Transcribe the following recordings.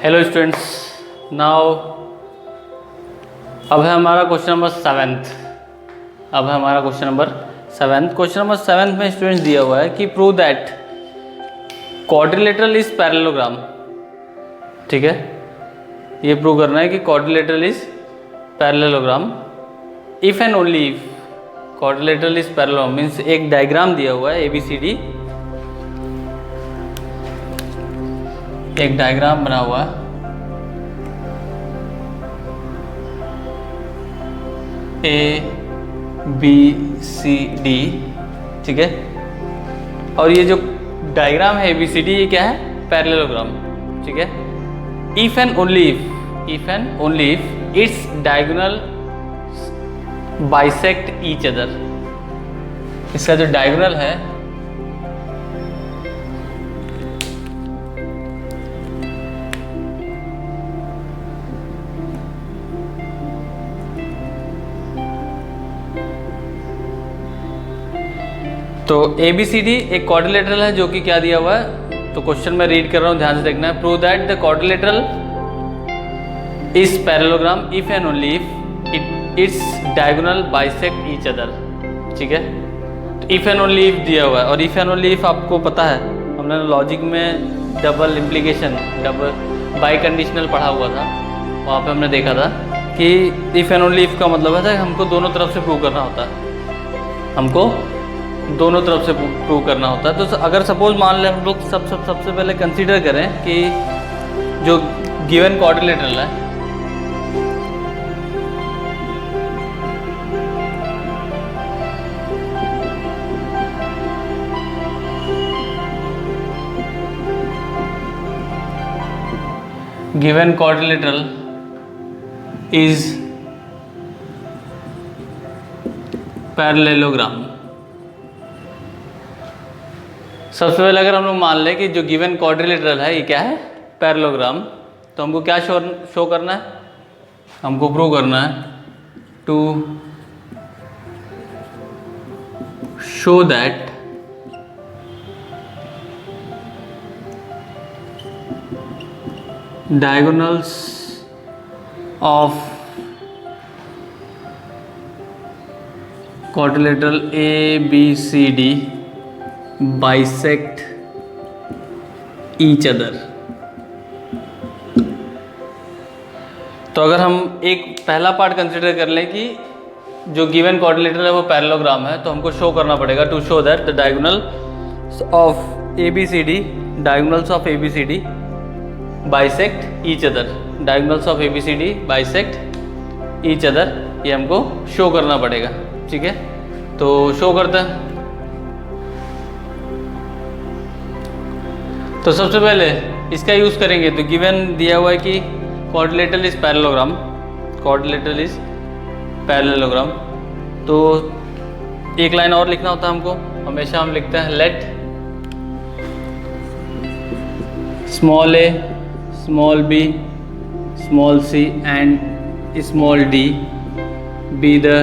Hello students, now अब है हमारा question number seventh. Question number seventh में स्टूडेंट्स दिया हुआ है कि prove that quadrilateral is parallelogram. ठीक है, ये प्रूव करना है कि quadrilateral is parallelogram if and only if quadrilateral is parallelogram means एक डायग्राम दिया हुआ है ABCD, एक डायग्राम बना हुआ है ABCD। ठीक है, और ये जो डायग्राम है ABCD ये क्या है? पैरेललोग्राम। ठीक है, if and only if its diagonal bisect each other. इसका जो डायगोनल है तो ABCD एक क्वाड्रिलेटरल है जो कि क्या दिया हुआ है, तो क्वेश्चन में रीड कर रहा हूँ, ध्यान से देखना है। Prove that the quadrilateral is parallelogram if and only if its diagonal bisect each other. ठीक है, तो इफ एंड ओनली इफ दिया हुआ है, और इफ एंड ओनली इफ आपको पता है, हमने लॉजिक में डबल इम्प्लीकेशन बाई कंडीशनल पढ़ा हुआ था, वहाँ पे हमने देखा था कि इफ एंड ओनली इफ का मतलब है हमको दोनों तरफ से प्रूव करना होता है, हमको दोनों तरफ से प्रूव करना होता है। तो अगर सपोज मान लें हम लोग सबसे पहले कंसीडर करें कि जो गिवन क्वाड्रिलेटरल है गिवन क्वाड्रिलेटरल इज पैरेललोग्राम। सबसे पहले अगर हम लोग मान लें कि जो गिवन क्वाड्रिलेटरल है ये क्या है? पैरेललोग्राम। तो हमको क्या शो करना है? हमको प्रूव करना है to show that diagonals of quadrilateral ABCD bisect each other. तो अगर हम एक पहला पार्ट कंसिडर कर लें कि जो गिवन क्वाड्रिलेटरल है वो पैरेललोग्राम है, तो हमको शो करना पड़ेगा to show that the diagonals of ABCD bisect each other. Diagonals of ABCD bisect each other, ये हमको शो करना पड़ेगा। ठीक है, तो शो करते हैं। तो सबसे पहले इसका यूज़ करेंगे, तो गिवन दिया हुआ है कि क्वाड्रिलेटरल इज पैरेललोग्राम, तो एक लाइन और लिखना होता है हमको। हमेशा हम लिखते हैं let small a small b small c and small d be the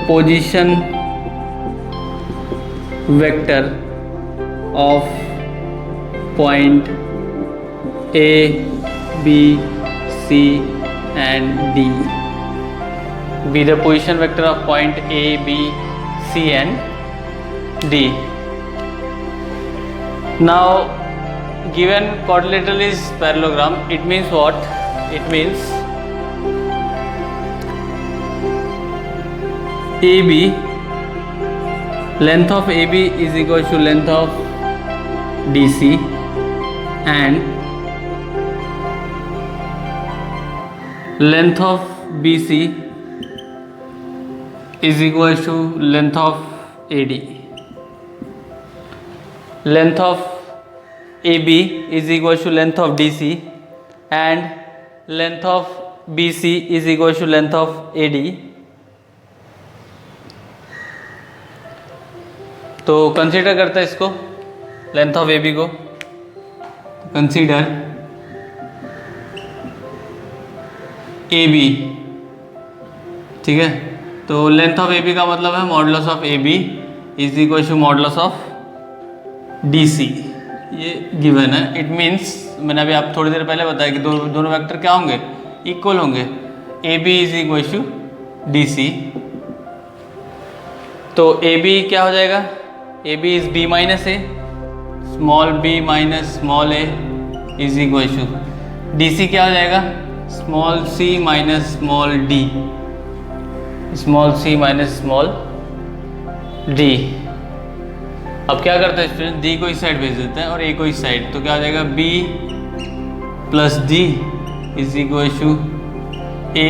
position vector of point A, B, C and D. Be the position vector of point A, B, C and D. Now given quadrilateral is parallelogram, it means what? It means AB, length of AB is equal to length of DC and length of BC is equal to length of AD. Length of AB is equal to length of DC and length of BC is equal to length of AD. तो consider करते हैं इसको, length of AB को। Consider AB ठीक है। तो length of A B का मतलब है modulus of A B is equal to modulus of D C, ये गिवन है। इट मीन्स मैंने अभी आप थोड़ी देर पहले बताया कि दोनों वेक्टर क्या होंगे, इक्वल होंगे। A B is equal to D C, तो ए बी क्या हो जाएगा, A B is B minus A, small B minus small A is equal to D C क्या हो जाएगा, small C minus small D, small C minus small D. अब क्या करते हैं स्टूडेंट, डी को इस साइड भेज देते हैं और ए को इस साइड, तो क्या हो जाएगा B plus D is equal to A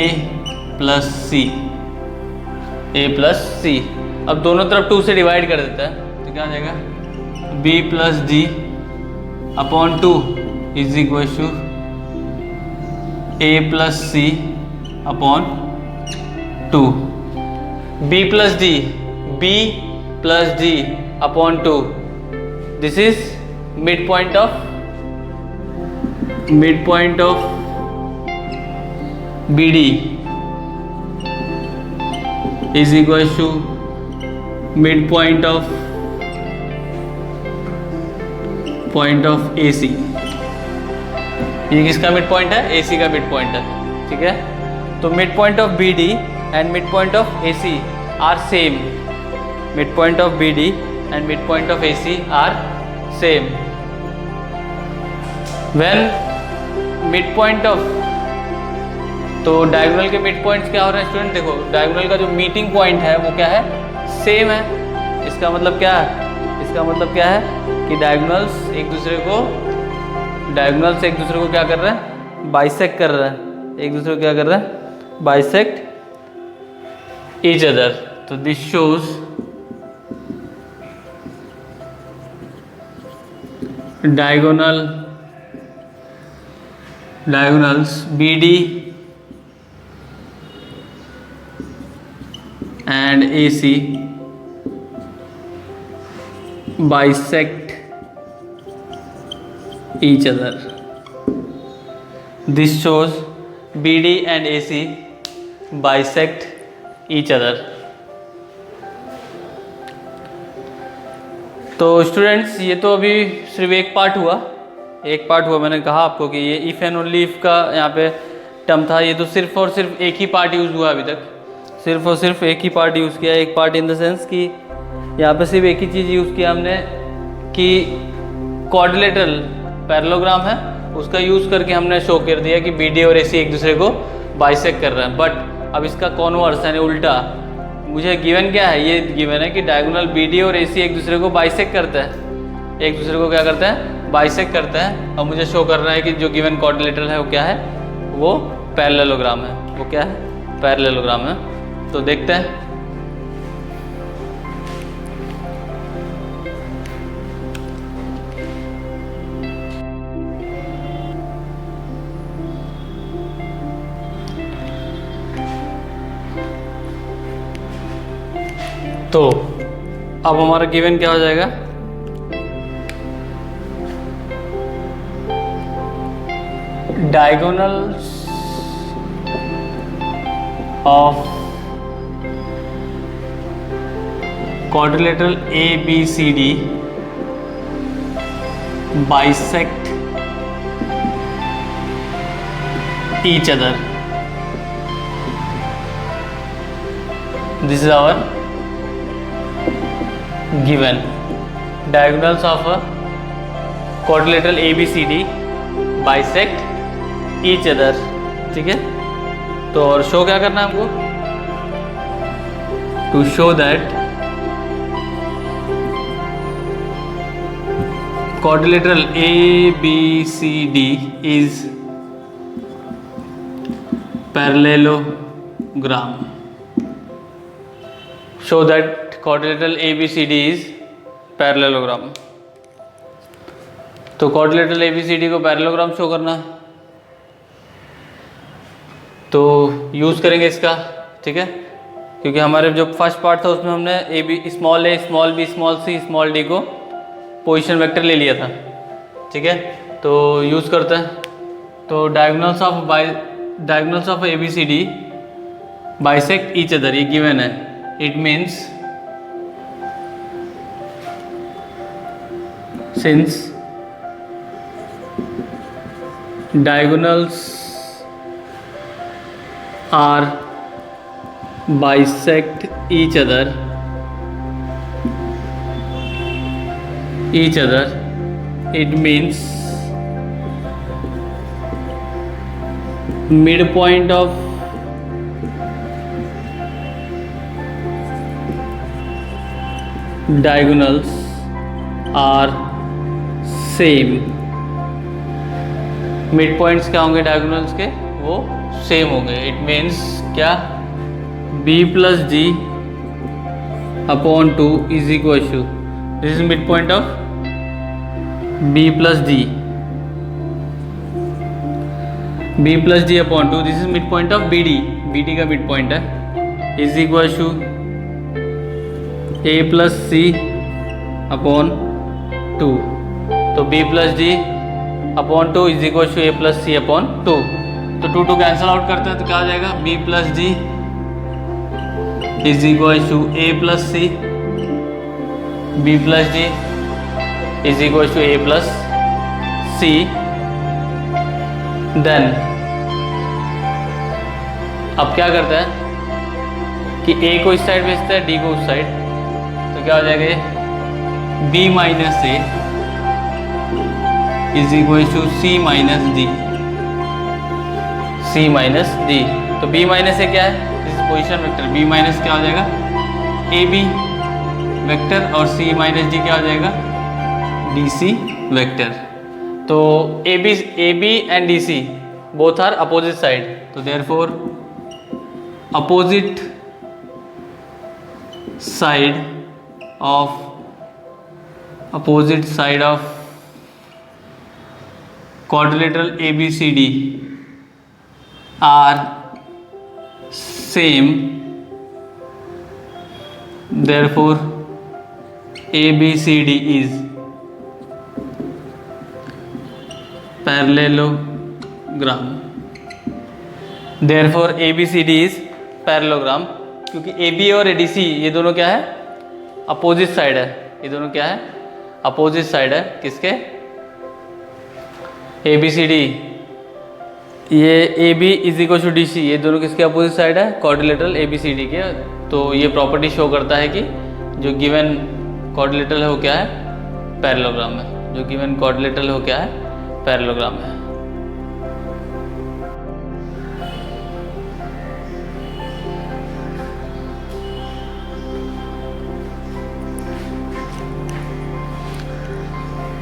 plus C, A plus C. अब दोनों तरफ 2 से डिवाइड कर देता है, तो क्या हो जाएगा B plus D upon 2 is equal to A plus C upon 2। B plus D upon 2, this is mid point of B D is equal to mid point of A C. ये किसका mid point है, ए सी का mid point है, ठीक है। तो mid point of B D and mid point of A C are same, mid point of B D and mid point of A C are same. When mid point of, तो diagonal के mid points क्या हो रहे हैं student, देखो diagonal का जो meeting point है वो क्या है, सेम है। इसका मतलब क्या है, इसका मतलब क्या है कि डायगोनल्स एक दूसरे को क्या कर रहे हैं, बाइसेक्ट कर रहे हैं, एक दूसरे को क्या कर रहे हैं, बाइसेक्ट ईच अदर। तो this shows diagonals BD and AC bisect each other. This shows BD and AC bisect each other. तो स्टूडेंट्स ये तो अभी सिर्फ एक पार्ट हुआ, मैंने कहा आपको कि ये इफ़ एंड ओनली इफ़ का यहाँ पे टर्म था। ये तो सिर्फ और सिर्फ एक ही पार्ट यूज़ हुआ अभी तक, सिर्फ और सिर्फ एक ही पार्ट यूज़ किया। एक पार्ट इन द सेंस कि यहाँ पे सिर्फ एक ही चीज़ यूज़ किया हमने कि क्वाड्रिलेटरल पैरेललोग्राम है, उसका यूज़ करके हमने शो कर दिया कि BD और AC एक दूसरे को बाइसेक्ट कर रहे हैं। बट अब इसका कॉन्वर्स यानी उल्टा, मुझे गिवन क्या है, ये गिवन है कि डायगोनल BD और AC एक दूसरे को बाइसेक्ट करते हैं, एक दूसरे को क्या करते हैं, बाइसेक्ट करते हैं। और मुझे शो करना है कि जो गिवन क्वाड्रिलेटरल है वो क्या है, वो पैरेललोग्राम है, वो क्या है, पैरेललोग्राम है। तो देखते हैं। तो अब हमारा गिवन क्या हो जाएगा, diagonals of quadrilateral ABCD bisect each other. This is our given. Diagonals of a quadrilateral ABCD bisect each other. ठीक है, तो और शो क्या करना है हमको, to show that quadrilateral ABCD is parallelogram. Show that quadrilateral ABCD is parallelogram. तो quadrilateral ABCD को पैरेललोग्राम शो करना है, तो यूज़ करेंगे इसका, ठीक है। क्योंकि हमारे जो फर्स्ट पार्ट था उसमें हमने small a small b small c small d को पोजीशन वेक्टर ले लिया था, ठीक है। तो यूज़ करते हैं। तो diagonals of ABCD bisect each other, ये गिवन है. It means since diagonals are bisect each other, it means midpoint of diagonals are same. Mid points क्या होंगे डायगोनल्स के, वो सेम होंगे. इट मीन्स क्या, b plus G upon 2 is equal to, this is mid point of b plus G, b plus G upon 2, this is mid point of bd का mid point है, is equal to a plus C upon 2. तो b plus G upon 2 is equal to A plus C upon 2. तो 2 cancel out करते हैं तो क्या आ जाएगा, b plus G is equal to A plus C, b plus G is equal to A plus C. Then अब क्या करता है कि a को इस साइड भेजता है, d को उस साइड, तो क्या हो जाएगा, b minus A is equal to C minus D, C minus D. तो b माइनस ए क्या है, this position vector, b minus क्या हो जाएगा, ए बी वेक्टर, और c माइनस डी क्या हो जाएगा, डी सी वेक्टर. तो A B and D C both are opposite side, तो therefore opposite side of quadrilateral ABCD are same, therefore ABCD is parallelogram. Therefore ABCD is parallelogram, क्योंकि AB और ADC ये दोनों क्या है, अपोजिट साइड है. ये दोनों क्या है, अपोजिट साइड है किसके, ए बी सी डी. ये A B is equal to D C, ये दोनों किसके अपोजिट साइड है, quadrilateral A B C D के. तो ये प्रॉपर्टी शो करता है कि जो गिवन क्वाड्रिलेटरल है वो क्या है, पैरेललोग्राम है. जो गिवन क्वाड्रिलेटरल है वो क्या है, पैरेललोग्राम है.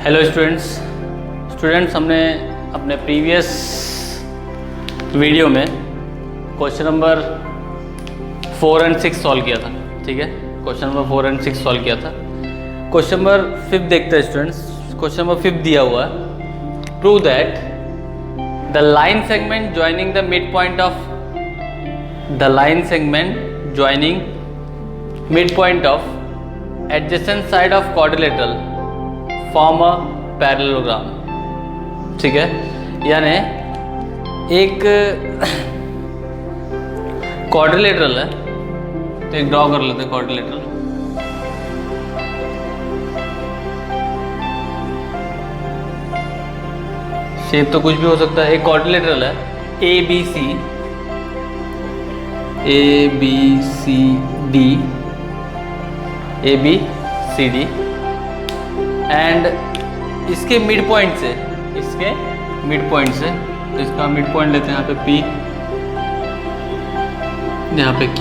हेलो स्टूडेंट्स, हमने अपने प्रीवियस वीडियो में क्वेश्चन नंबर 4 और 6 सॉल्व किया था. ठीक है, क्वेश्चन नंबर 4 और 6 सॉल्व किया था. क्वेश्चन नंबर 5 देखते हैं स्टूडेंट्स. क्वेश्चन नंबर 5 दिया हुआ है, prove that the line segment joining the mid point of adjacent side of quadrilateral form a parallelogram. ठीक है, यानी एक क्वाड्रिलेटरल है, तो एक ड्रॉ कर लेते हैं क्वाड्रिलेटरल. शेप तो कुछ भी हो सकता है. एक क्वाड्रिलेटरल है A B C D and इसके मिड पॉइंट से, तो इसका मिड पॉइंट लेते हैं यहाँ पे P, यहाँ पे Q,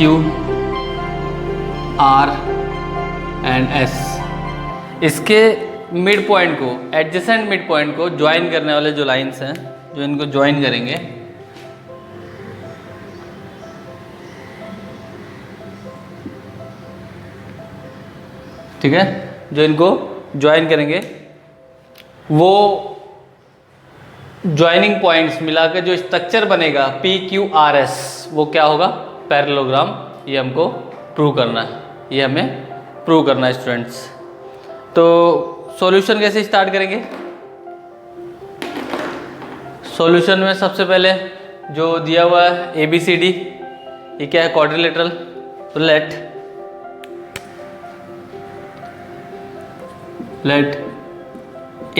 R एंड S. इसके मिड पॉइंट को, एडजेसेंट मिड पॉइंट को ज्वाइन करने वाले जो लाइंस हैं, जो इनको ज्वाइन करेंगे, ठीक है, जो इनको ज्वाइन करेंगे वो ज्वाइनिंग पॉइंट्स मिलाकर जो स्ट्रक्चर बनेगा PQRS, वो क्या होगा, पैरेललोग्राम. ये हमको प्रूव करना है, ये हमें प्रूव करना है स्टूडेंट्स. तो सॉल्यूशन कैसे स्टार्ट करेंगे. सॉल्यूशन में सबसे पहले जो दिया हुआ है ABCD, ये क्या है, क्वाड्रिलेटरल। तो late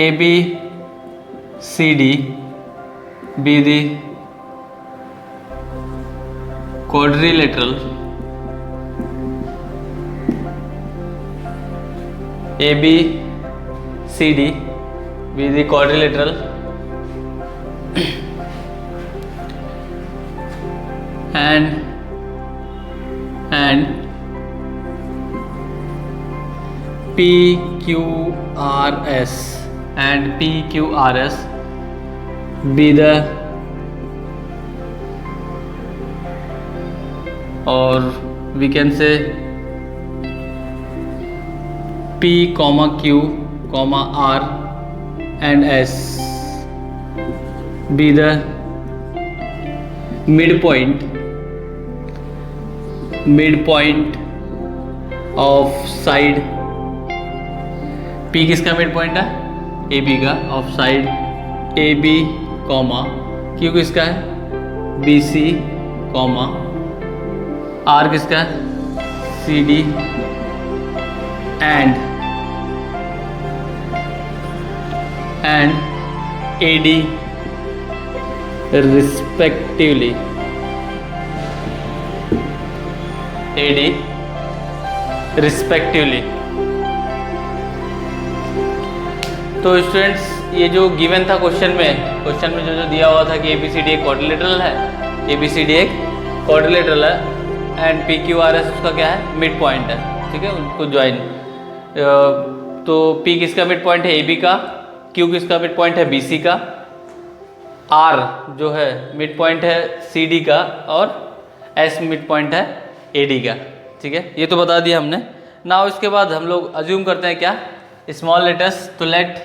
ABCD be the quadrilateral ABCD be the quadrilateral and PQRS be the, or we can say P, Q, R and S be the midpoint of side। P किसका मिड पॉइंट है, AB का, of side AB, Q किसका है, BC, R किसका है, CD and AD respectively। AD respectively. तो students ये जो गिवन था क्वेश्चन में जो दिया हुआ था कि ABCD एक क्वाड्रिलेटरल है, ABCD एक क्वाड्रिलेटरल है एंड PQRS उसका क्या है, मिड पॉइंट है, ठीक है, उनको ज्वाइन। तो P किसका मिड पॉइंट है, AB का, Q किसका मिड पॉइंट है, BC का, R जो है मिड पॉइंट है CD का और S मिड पॉइंट है AD का, ठीक है, ये तो बता दिया हमने। नाउ इसके बाद हम लोग अज्यूम करते हैं क्या, स्मॉल लेटर्स। तो let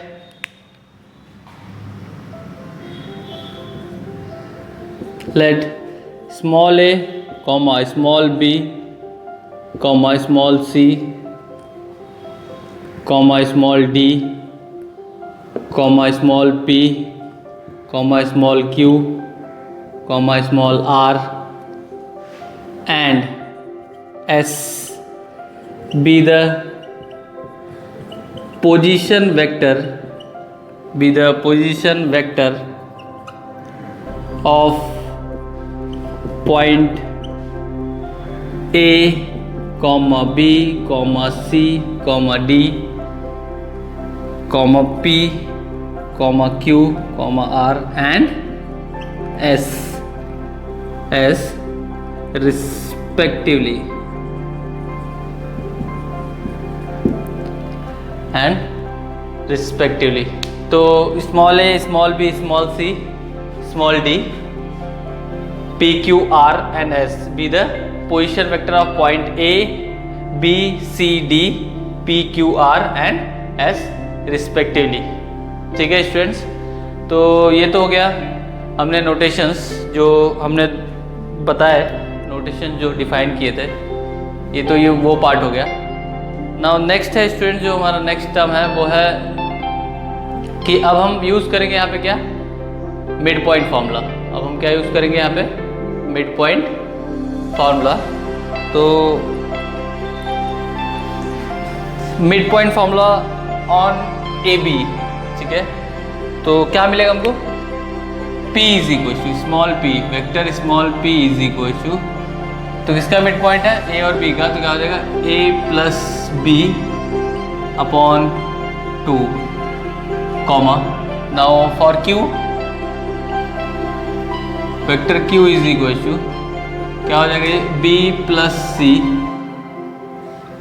small a, small b, small c, small d, small p, small q, small r and S be the position vector of point A, B, C, D, P, Q, R and S respectively and respectively। तो small a, small b, small c, small d, P, Q, R and S be the position vector of point A, B, C, D, P, Q, R and S respectively। ठीक है students, तो ये तो हो गया हमने notations जो हमने बताए, नोटेशन जो डिफाइन किए थे, ये तो ये वो पार्ट हो गया। नाउ नेक्स्ट है स्टूडेंट, जो हमारा नेक्स्ट टर्म है वो है कि अब हम यूज़ करेंगे यहाँ पे क्या, मिड पॉइंट फार्मूला। अब हम क्या यूज़ करेंगे यहाँ पे, मिड पॉइंट फार्मूला। तो mid point formula on AB, ठीक है, तो क्या मिलेगा हमको, P is equal to small p, vector small p is equal to, तो किसका मिड पॉइंट है, A और B का, तो क्या हो जाएगा A plus B upon 2, comma. Now for Q, vector Q is equal to क्या हो जाएगा, B प्लस C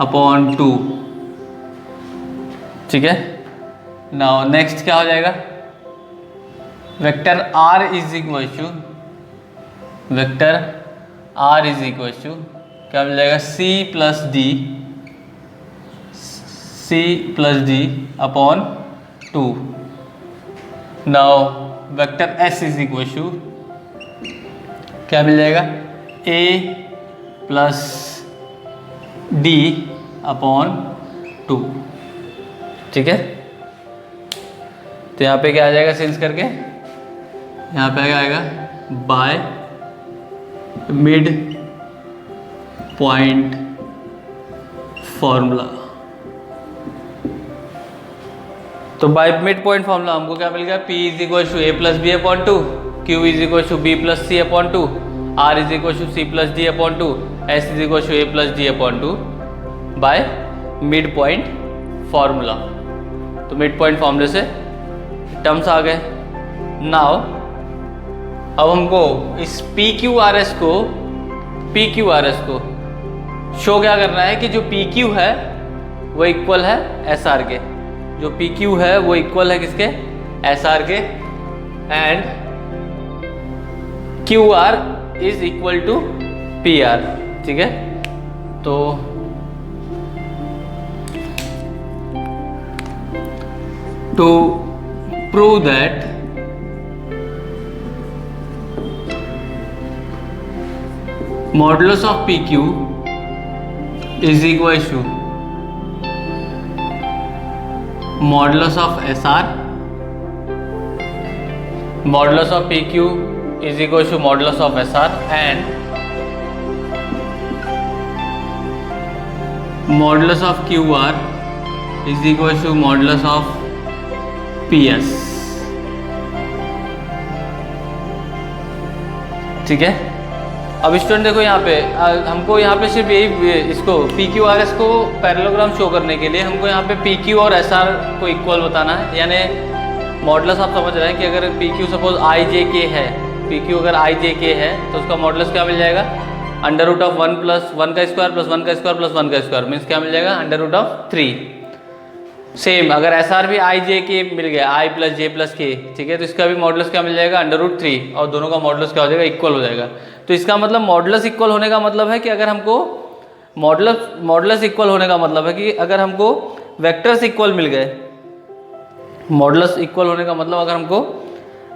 अपॉन 2, ठीक है। नाउ नेक्स्ट क्या हो जाएगा, vector R is equal to क्या मिल जाएगा, C plus D upon 2। Now vector S is equal to क्या मिल जाएगा, A प्लस D अपॉन 2, ठीक है। तो यहाँ पे क्या आ जाएगा, चेंज करके यहाँ पे आएगा बाय मिड पॉइंट फॉर्मूला। तो बाय मिड पॉइंट फॉर्मूला हमको क्या मिल गया, P is equal to A plus B upon two, Q is equal to B plus C upon two, R is equal to C plus D upon two, S is equal to A plus D upon two by mid point formula. तो mid point फॉर्मूले से terms आ गए। Now अब हमको इस PQRS को show क्या करना है कि जो PQ है वो इक्वल है SR के, जो PQ है वो इक्वल है किसके, SR के, and QR is equal to PR। ठीक है, तो to prove that modulus of PQ is equal to modulus of SR, modulus of PQ is equal to modulus of SR, and modulus of QR is equal to modulus of PS। ठीक है, अब student देखो यहाँ पे हमको यहाँ पे सिर्फ यही इसको PQRS को पैरेललोग्राम शो करने के लिए हमको यहाँ पे PQ और SR को इक्वल बताना है। यानी मॉडुलस आप समझ रहे हैं कि अगर PQ सपोज IJK है, PQ अगर IJK है तो उसका मॉडुलस क्या मिल जाएगा, अंडर रूट ऑफ 1 प्लस 1 का स्क्वायर प्लस 1 का स्क्वायर प्लस 1 का स्क्वायर, मीन्स क्या मिल जाएगा, अंडर रूट ऑफ 3। सेम अगर SR भी IJK मिल गया, I plus J plus K, ठीक है, तो इसका भी मॉडुलस क्या मिल जाएगा, अंडर रूट 3, और दोनों का मॉडुलस क्या हो जाएगा, इक्वल हो जाएगा। तो इसका मतलब मॉडुलस इक्वल होने का मतलब है कि अगर हमको मॉडुलस इक्वल होने का मतलब है कि अगर हमको वेक्टर्स इक्वल मिल गए, मॉडुलस इक्वल होने का मतलब अगर हमको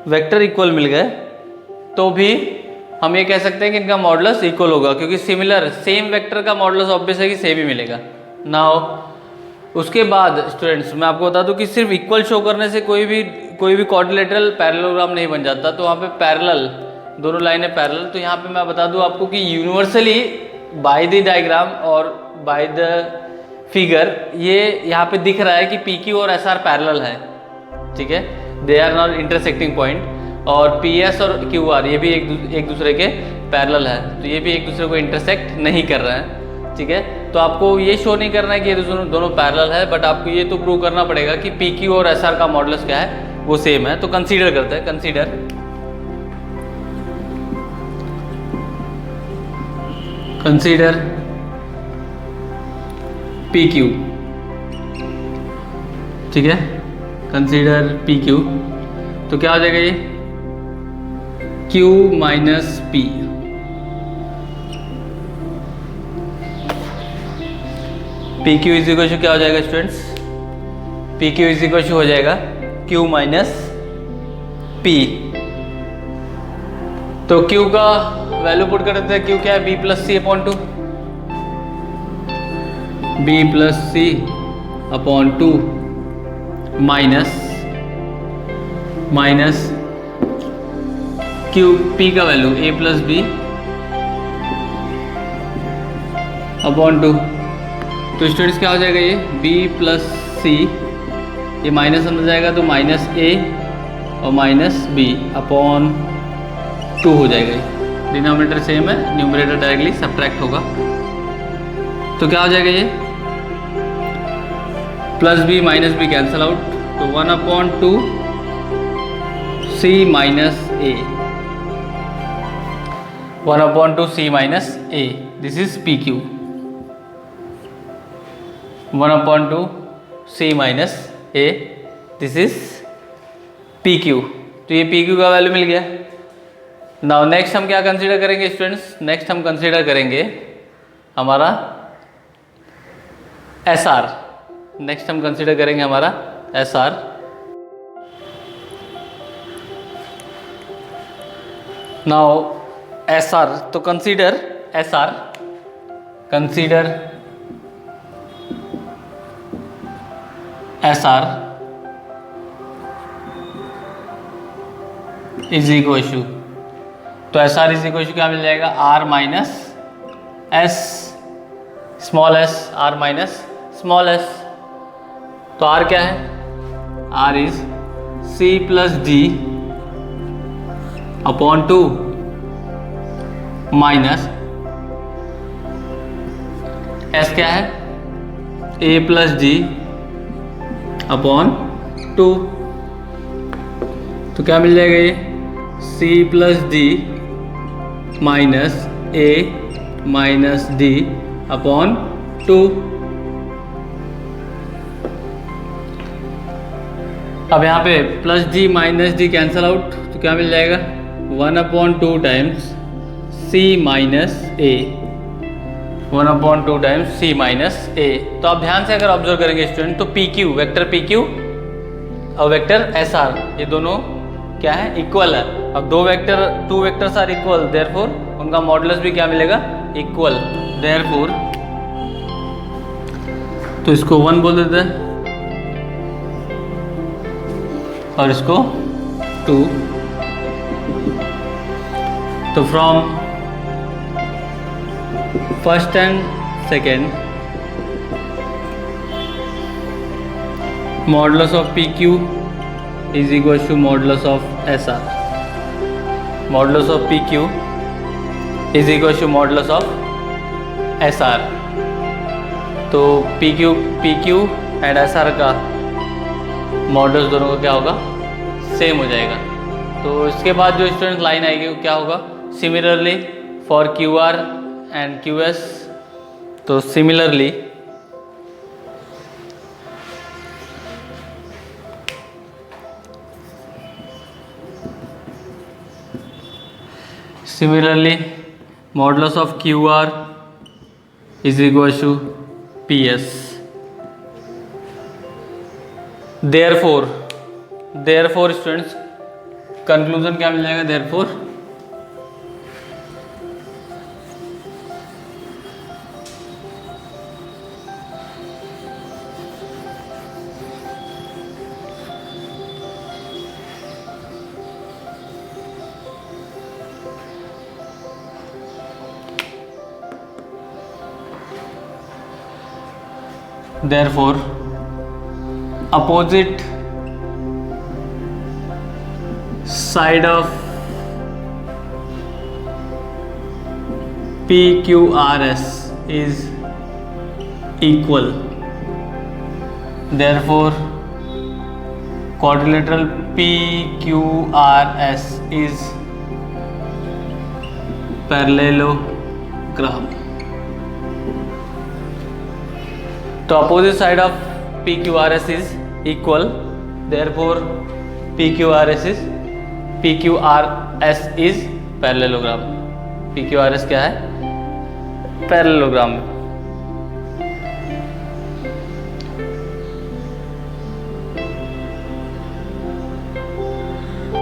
वेक्टर इक्वल मिल गए तो भी हम ये कह सकते हैं कि इनका मॉडुलस इक्वल होगा, क्योंकि सिमिलर सेम वेक्टर का मॉडुलस ऑब्वियस है कि सेम ही मिलेगा। नाउ उसके बाद स्टूडेंट्स मैं आपको बता दूं कि सिर्फ इक्वल शो करने से कोई भी क्वाड्रिलेटरल पैरेललोग्राम नहीं बन जाता। तो वहाँ पे पैरेलल, दोनों लाइनें पैरेलल, तो यहाँ पे मैं बता दूं आपको कि यूनिवर्सली बाय द डायग्राम और बाय द फिगर ये यहाँ पे दिख रहा है कि PQ और SR पैरेलल है। ठीक है, they are not intersecting point, और PS और QR ये भी एक दूसरे के पैरेलल है, तो ये भी एक दूसरे को इंटरसेक्ट नहीं कर रहे हैं। ठीक है, तो आपको ये शो नहीं करना है कि ये दोनों पैरेलल है, बट आपको ये तो प्रूव करना पड़ेगा कि PQ और SR का मॉडुलस क्या है, वो सेम है। तो कंसीडर करते हैं, कंसीडर PQ। ठीक है, कंसीडर PQ, तो क्या हो जाएगा ये Q minus P। PQ is equal to क्या हो जाएगा students, PQ is equal to हो जाएगा Q माइनस P। तो Q का वैल्यू पुट कर देते हैं, Q क्या है, B plus C upon two, B plus C upon two minus Q, P का value A plus B upon two. तो स्टूडेंट्स क्या हो जाएगा, ये B प्लस सी, ये माइनस अंदर जाएगा तो माइनस A और माइनस B अपॉन 2 हो जाएगा। ये डिनोमिनेटर सेम है, न्यूमरेटर डायरेक्टली सब्ट्रैक्ट होगा। तो क्या हो जाएगा, ये plus B minus B cancel out, तो 1 upon 2 C minus A, 1 upon 2 C minus A, this is PQ। 1 upon 2 C minus A, this is PQ। तो ये PQ का वैल्यू मिल गया। नाउ नेक्स्ट हम क्या कंसीडर करेंगे स्टूडेंट्स, नेक्स्ट हम consider करेंगे हमारा SR। नेक्स्ट हम कंसीडर करेंगे हमारा SR। नाउ SR, तो consider SR, consider SR is equal to, तो SR इज इक्वल टू क्या मिल जाएगा, R minus S small s, r minus small s. तो आर क्या है? R is c plus D upon 2 minus s क्या है? A plus D upon 2। तो क्या मिल जाएगा ये? C plus d minus a minus d upon 2। अब यहाँ पे plus d minus d cancel out, तो क्या मिल जाएगा? 1/2 times c minus a, 1/2 times c minus a. तो आप ध्यान से अगर ऑब्जर्व करेंगे स्टूडेंट, तो P Q, vector P Q और वेक्टर एस आर, ये दोनों क्या है? इक्वल है। अब two vectors are equal, therefore उनका मॉडुलस भी क्या मिलेगा? इक्वल। देयरफॉर तो इसको 1 बोल देते हैं और इसको 2। तो from first and second, modulus of P Q is equal to modulus of S R. Modulus of P Q is equal to modulus of S R. तो P Q and S R का modulus दोनों का क्या होगा? Same हो जाएगा। तो इसके बाद जो स्टूडेंट लाइन आएगी वो क्या होगा? Similarly for Q R and Q S. तो similarly modulus of Q R is equal to P S. Therefore students conclusion क्या मिल जाएगा? Therefore, opposite side of PQRS is equal. Therefore, quadrilateral PQRS is parallelogram. तो opposite side of PQRS is equal, therefore PQRS is parallelogram. PQRS क्या है? Parallelogram.